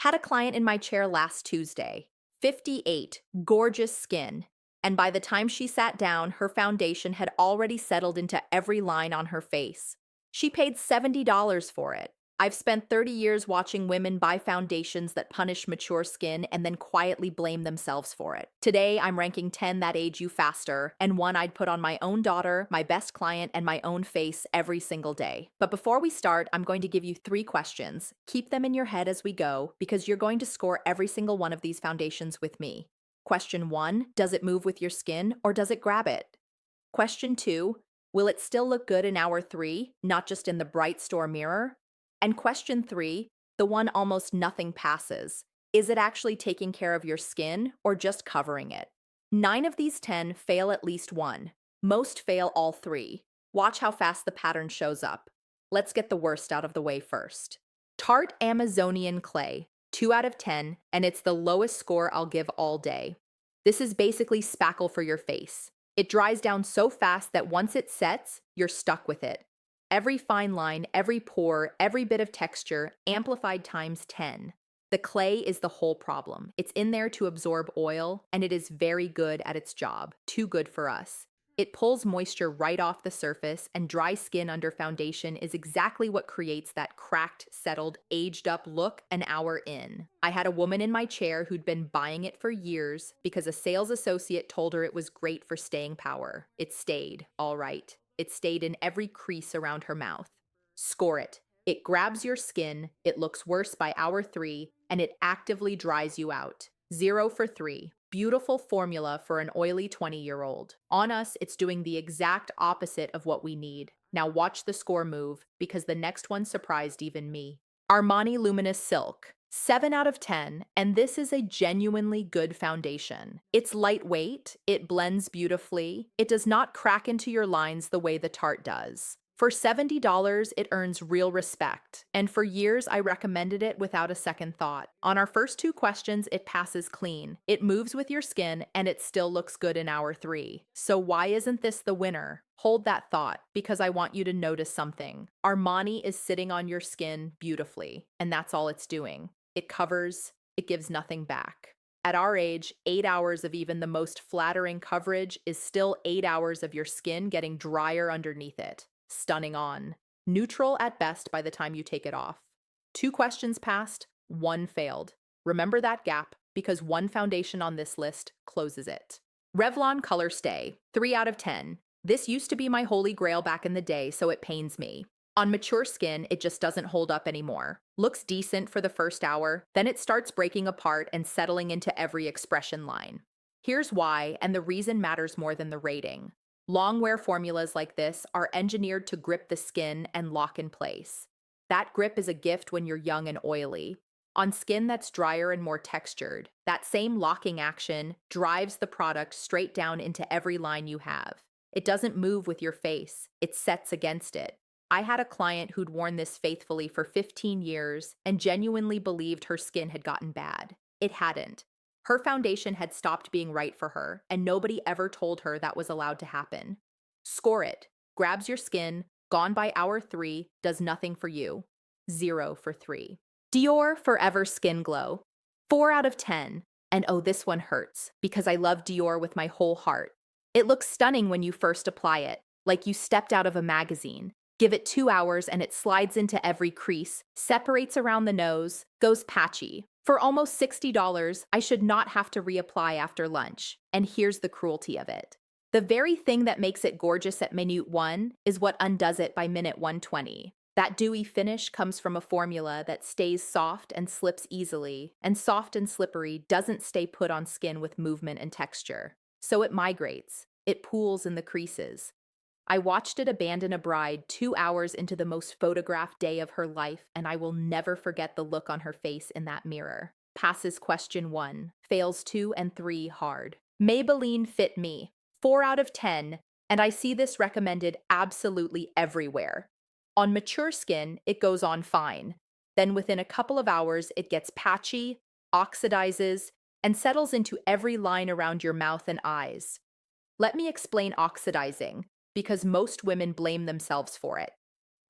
Had a client in my chair last Tuesday, 58, gorgeous skin. And by the time she sat down, her foundation had already settled into every line on her face. She paid $70 for it. I've spent 30 years watching women buy foundations that punish mature skin and then quietly blame themselves for it. Today, I'm ranking 10 that age you faster, and one I'd put on my own daughter, my best client, and my own face every single day. But before we start, I'm going to give you 3 questions. Keep them in your head as we go, because you're going to score every single one of these foundations with me. Question 1, does it move with your skin or does it grab it? Question 2, will it still look good in hour 3, not just in the bright store mirror? And question 3, the one almost nothing passes. Is it actually taking care of your skin or just covering it? 9 of these 10 fail at least one. Most fail all 3. Watch how fast the pattern shows up. Let's get the worst out of the way first. Tarte Amazonian Clay, 2 out of 10, and it's the lowest score I'll give all day. This is basically spackle for your face. It dries down so fast that once it sets, you're stuck with it. Every fine line, every pore, every bit of texture, amplified times 10. The clay is the whole problem. It's in there to absorb oil, and it is very good at its job. Too good for us. It pulls moisture right off the surface, and dry skin under foundation is exactly what creates that cracked, settled, aged-up look an hour in. I had a woman in my chair who'd been buying it for years because a sales associate told her it was great for staying power. It stayed, all right. It stayed in every crease around her mouth. Score it. It grabs your skin, it looks worse by hour 3, and it actively dries you out. 0 for 3. Beautiful formula for an oily 20-year-old. On us, it's doing the exact opposite of what we need. Now watch the score move, because the next one surprised even me. Armani Luminous Silk. 7 out of 10, and this is a genuinely good foundation. It's lightweight, it blends beautifully, it does not crack into your lines the way the Tarte does. For $70, it earns real respect, and for years I recommended it without a second thought. On our first 2 questions, it passes clean. It moves with your skin, and it still looks good in hour 3. So why isn't this the winner? Hold that thought, because I want you to notice something. Armani is sitting on your skin beautifully, and that's all it's doing. It covers, it gives nothing back. At our age, 8 hours of even the most flattering coverage is still 8 hours of your skin getting drier underneath it. Stunning on. Neutral at best by the time you take it off. 2 questions passed, 1 failed. Remember that gap, because 1 foundation on this list closes it. Revlon Color Stay, 3 out of 10. This used to be my holy grail back in the day, so it pains me. On mature skin, it just doesn't hold up anymore. Looks decent for the first hour, then it starts breaking apart and settling into every expression line. Here's why, and the reason matters more than the rating. Long wear formulas like this are engineered to grip the skin and lock in place. That grip is a gift when you're young and oily. On skin that's drier and more textured, that same locking action drives the product straight down into every line you have. It doesn't move with your face, it sets against it. I had a client who'd worn this faithfully for 15 years and genuinely believed her skin had gotten bad. It hadn't. Her foundation had stopped being right for her, and nobody ever told her that was allowed to happen. Score it. Grabs your skin, gone by hour 3, does nothing for you. 0 for 3. Dior Forever Skin Glow. 4 out of 10. And oh, this one hurts, because I love Dior with my whole heart. It looks stunning when you first apply it, like you stepped out of a magazine. Give it 2 hours and it slides into every crease, separates around the nose, goes patchy. For almost $60, I should not have to reapply after lunch. And here's the cruelty of it. The very thing that makes it gorgeous at minute 1 is what undoes it by minute 120. That dewy finish comes from a formula that stays soft and slips easily, and soft and slippery doesn't stay put on skin with movement and texture. So it migrates. It pools in the creases. I watched it abandon a bride 2 hours into the most photographed day of her life, and I will never forget the look on her face in that mirror. Passes question 1, fails 2 and 3 hard. Maybelline Fit Me, 4 out of 10, and I see this recommended absolutely everywhere. On mature skin, it goes on fine. Then within a couple of hours, it gets patchy, oxidizes, and settles into every line around your mouth and eyes. Let me explain oxidizing, because most women blame themselves for it.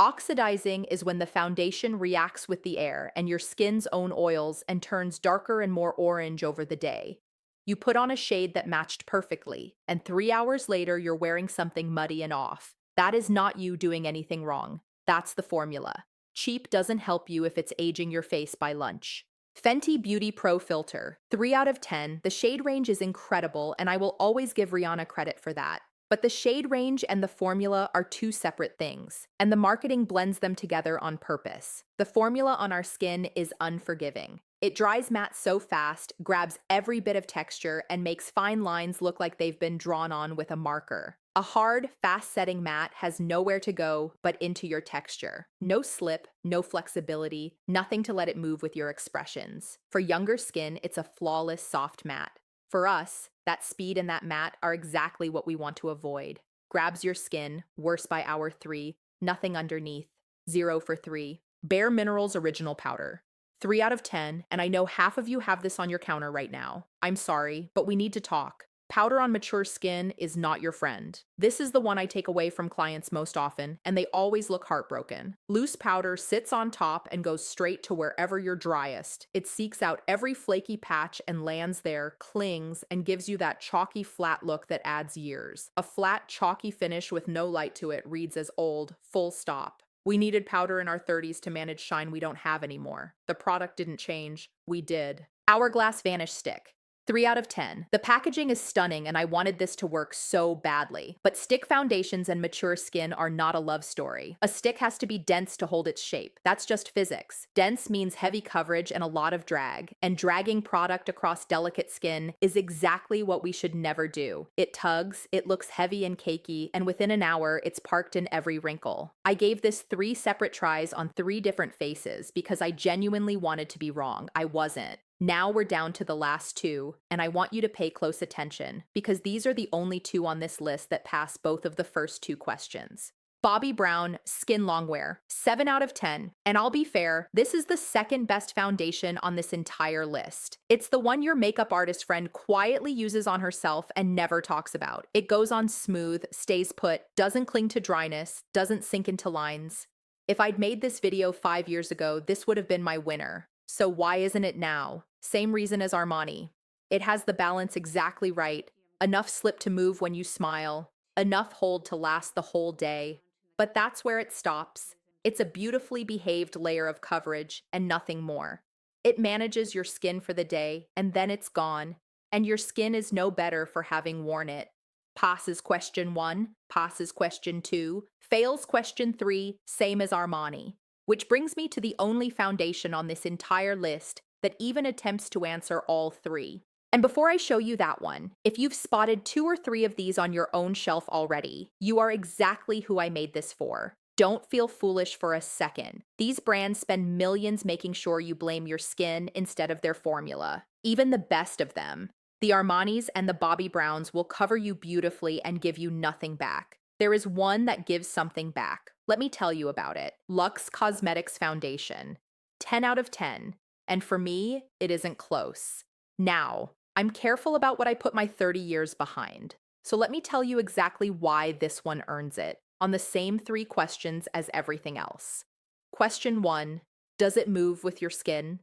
Oxidizing is when the foundation reacts with the air and your skin's own oils and turns darker and more orange over the day. You put on a shade that matched perfectly, and 3 hours later, you're wearing something muddy and off. That is not you doing anything wrong. That's the formula. Cheap doesn't help you if it's aging your face by lunch. Fenty Beauty Pro Filter, 3 out of 10. The shade range is incredible, and I will always give Rihanna credit for that. But the shade range and the formula are two separate things, and the marketing blends them together on purpose. The formula on our skin is unforgiving. It dries matte so fast, grabs every bit of texture, and makes fine lines look like they've been drawn on with a marker. A hard, fast-setting matte has nowhere to go but into your texture. No slip, no flexibility, nothing to let it move with your expressions. For younger skin, it's a flawless, soft matte. For us, that speed and that matte are exactly what we want to avoid. Grabs your skin, worse by hour 3, nothing underneath, 0 for 3. Bare Minerals Original Powder, 3 out of 10, and I know half of you have this on your counter right now. I'm sorry, but we need to talk. Powder on mature skin is not your friend. This is the one I take away from clients most often, and they always look heartbroken. Loose powder sits on top and goes straight to wherever you're driest. It seeks out every flaky patch and lands there, clings, and gives you that chalky flat look that adds years. A flat, chalky finish with no light to it reads as old, full stop. We needed powder in our 30s to manage shine we don't have anymore. The product didn't change. We did. Hourglass Vanish Stick, 3 out of 10. The packaging is stunning and I wanted this to work so badly. But stick foundations and mature skin are not a love story. A stick has to be dense to hold its shape. That's just physics. Dense means heavy coverage and a lot of drag. And dragging product across delicate skin is exactly what we should never do. It tugs, it looks heavy and cakey, and within an hour, it's parked in every wrinkle. I gave this 3 separate tries on 3 different faces because I genuinely wanted to be wrong. I wasn't. Now we're down to the last 2, and I want you to pay close attention because these are the only 2 on this list that pass both of the first 2 questions. Bobbi Brown Skin Longwear, 7 out of 10. And I'll be fair, this is the second best foundation on this entire list. It's the one your makeup artist friend quietly uses on herself and never talks about. It goes on smooth, stays put, doesn't cling to dryness, doesn't sink into lines. If I'd made this video 5 years ago, this would have been my winner. So why isn't it now? Same reason as Armani. It has the balance exactly right, enough slip to move when you smile, enough hold to last the whole day. But that's where it stops. It's a beautifully behaved layer of coverage and nothing more. It manages your skin for the day and then it's gone, and your skin is no better for having worn it. Passes question 1, passes question 2, fails question 3, same as Armani. Which brings me to the only foundation on this entire list that even attempts to answer all 3. And before I show you that one, if you've spotted 2 or 3 of these on your own shelf already, you are exactly who I made this for. Don't feel foolish for a second. These brands spend millions making sure you blame your skin instead of their formula. Even the best of them, the Armanis and the Bobbi Browns, will cover you beautifully and give you nothing back. There is one that gives something back. Let me tell you about it. Luxe Cosmetics Foundation. 10 out of 10. And for me, it isn't close. Now, I'm careful about what I put my 30 years behind. So let me tell you exactly why this one earns it, on the same 3 questions as everything else. Question 1, does it move with your skin?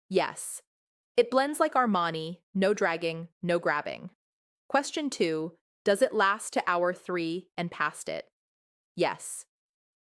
Yes. It blends like Armani, no dragging, no grabbing. Question 2, does it last to hour 3 and past it? Yes.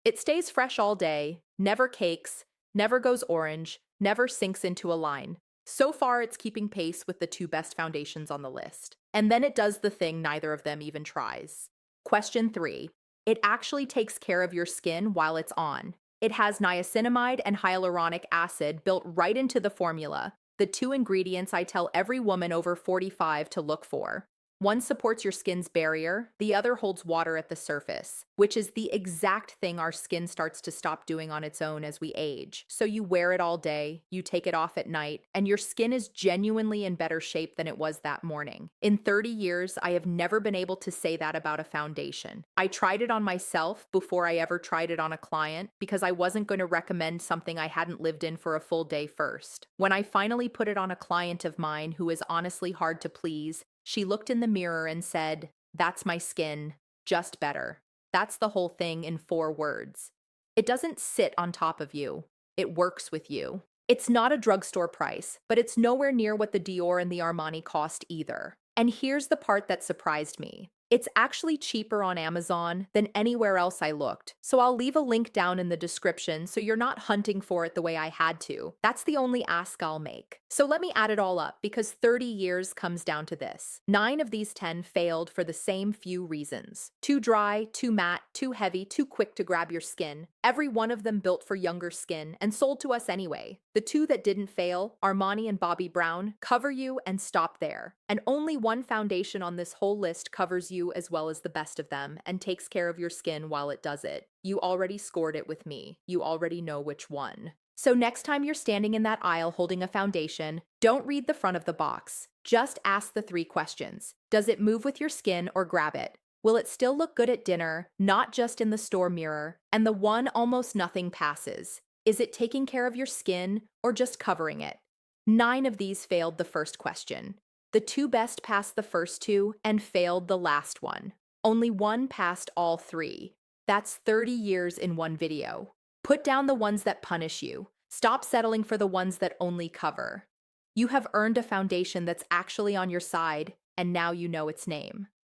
It stays fresh all day, never cakes, never goes orange, never sinks into a line. So far, it's keeping pace with the 2 best foundations on the list. And then it does the thing neither of them even tries. Question 3. It actually takes care of your skin while it's on. It has niacinamide and hyaluronic acid built right into the formula, the 2 ingredients I tell every woman over 45 to look for. One supports your skin's barrier, the other holds water at the surface, which is the exact thing our skin starts to stop doing on its own as we age. So you wear it all day, you take it off at night, and your skin is genuinely in better shape than it was that morning. In 30 years, I have never been able to say that about a foundation. I tried it on myself before I ever tried it on a client because I wasn't going to recommend something I hadn't lived in for a full day first. When I finally put it on a client of mine who is honestly hard to please, she looked in the mirror and said, "That's my skin, just better." That's the whole thing in 4 words. It doesn't sit on top of you. It works with you. It's not a drugstore price, but it's nowhere near what the Dior and the Armani cost either. And here's the part that surprised me. It's actually cheaper on Amazon than anywhere else I looked, so I'll leave a link down in the description so you're not hunting for it the way I had to. That's the only ask I'll make. So let me add it all up, because 30 years comes down to this. 9 of these 10 failed for the same few reasons. Too dry, too matte, too heavy, too quick to grab your skin. Every one of them built for younger skin and sold to us anyway. The 2 that didn't fail, Armani and Bobbi Brown, cover you and stop there. And only one foundation on this whole list covers you as well as the best of them and takes care of your skin while it does it. You already scored it with me. You already know which one. So next time you're standing in that aisle holding a foundation, don't read the front of the box. Just ask the 3 questions. Does it move with your skin or grab it? Will it still look good at dinner, not just in the store mirror? And the one almost nothing passes. Is it taking care of your skin or just covering it? 9 of these failed the first question. The 2 best passed the first 2 and failed the last one. Only 1 passed all 3. That's 30 years in one video. Put down the ones that punish you. Stop settling for the ones that only cover. You have earned a foundation that's actually on your side, and now you know its name.